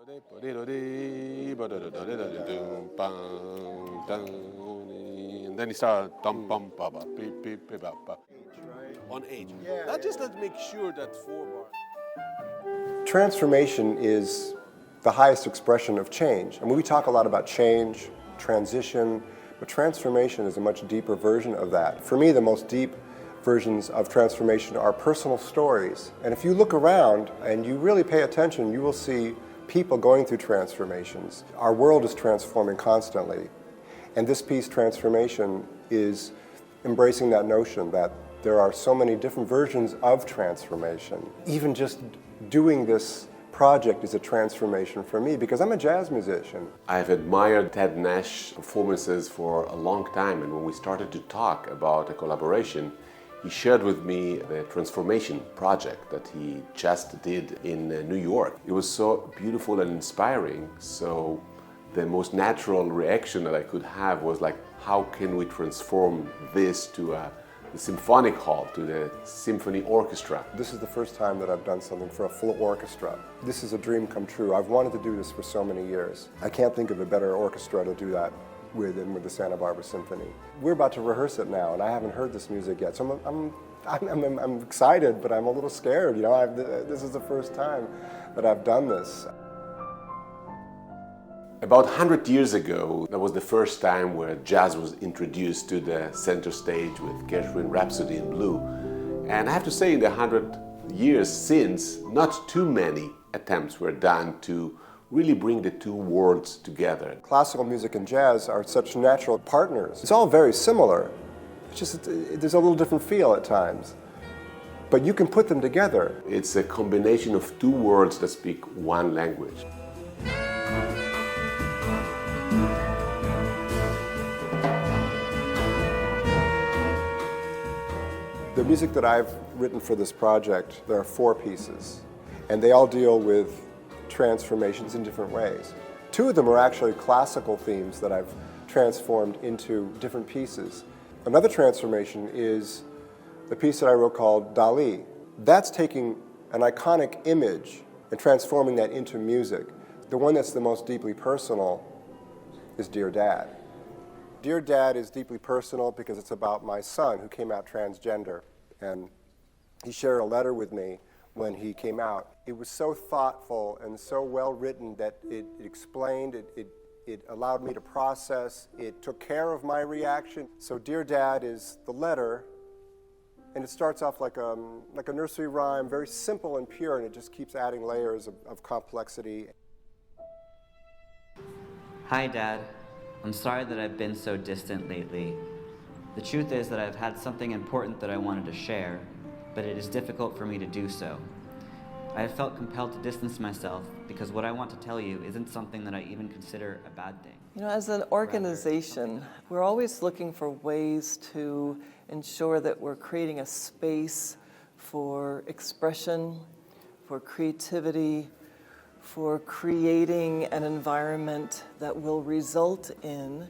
And then he started on age. That just let's make sure that 4 bar. Transformation is the highest expression of change. I mean, we talk a lot about change, transition, but transformation is a much deeper version of that. For me, the most deep versions of transformation are personal stories. And if you look around and you really pay attention, you will see people going through transformations. Our world is transforming constantly. And this piece, Transformation, is embracing that notion that there are so many different versions of transformation. Even just doing this project is a transformation for me because I'm a jazz musician. I've admired Ted Nash performances for a long time, and when we started to talk about a collaboration, he shared with me the Transformation project that he just did in New York. It was so beautiful and inspiring, so the most natural reaction that I could have was like, how can we transform this to the symphonic hall, to the symphony orchestra? This is the first time that I've done something for a full orchestra. This is a dream come true. I've wanted to do this for so many years. I can't think of a better orchestra to do that than with the Santa Barbara Symphony. We're about to rehearse it now, and I haven't heard this music yet, so I'm excited, but I'm a little scared. You know, this is the first time that I've done this. About 100 years ago, that was the first time where jazz was introduced to the center stage with Kathryn Rhapsody in Blue. And I have to say, in the 100 years since, not too many attempts were done to really bring the two worlds together. Classical music and jazz are such natural partners. It's all very similar. It's just there's a little different feel at times. But you can put them together. It's a combination of two worlds that speak one language. The music that I've written for this project, there are 4 pieces, and they all deal with transformations in different ways. 2 of them are actually classical themes that I've transformed into different pieces. Another transformation is the piece that I wrote called Dali. That's taking an iconic image and transforming that into music. The one that's the most deeply personal is Dear Dad. Dear Dad is deeply personal because it's about my son who came out transgender, and he shared a letter with me when he came out. It was so thoughtful and so well written that it explained, it allowed me to process, it took care of my reaction. So Dear Dad is the letter, and it starts off like a nursery rhyme, very simple and pure, and it just keeps adding layers of complexity. Hi, Dad. I'm sorry that I've been so distant lately. The truth is that I've had something important that I wanted to share, but it is difficult for me to do so. I have felt compelled to distance myself because what I want to tell you isn't something that I even consider a bad thing. You know, as an organization, we're always looking for ways to ensure that we're creating a space for expression, for creativity, for creating an environment that will result in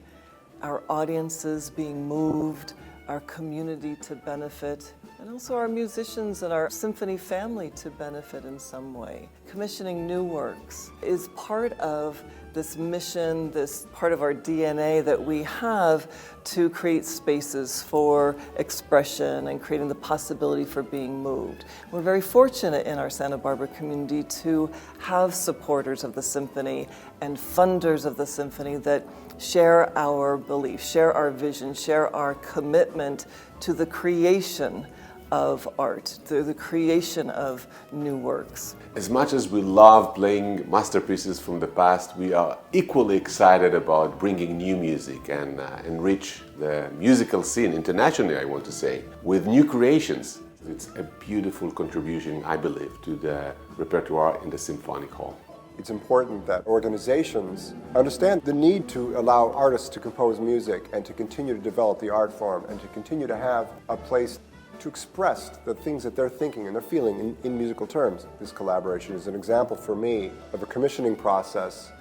our audiences being moved, our community to benefit, and also our musicians and our symphony family to benefit in some way. Commissioning new works is part of this mission, this part of our DNA that we have to create spaces for expression and creating the possibility for being moved. We're very fortunate in our Santa Barbara community to have supporters of the symphony and funders of the symphony that share our beliefs, share our vision, share our commitment to the creation of art, to the creation of new works. As much as we love playing masterpieces from the past, we are equally excited about bringing new music and enrich the musical scene internationally, I want to say, with new creations. It's a beautiful contribution, I believe, to the repertoire in the Symphonic Hall. It's important that organizations understand the need to allow artists to compose music and to continue to develop the art form and to continue to have a place to express the things that they're thinking and they're feeling in musical terms. This collaboration is an example for me of a commissioning process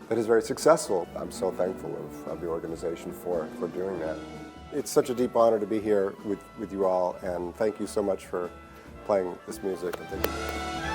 that is very successful. I'm so thankful of the organization for doing that. It's such a deep honor to be here with you all, and thank you so much for playing this music. And thank you.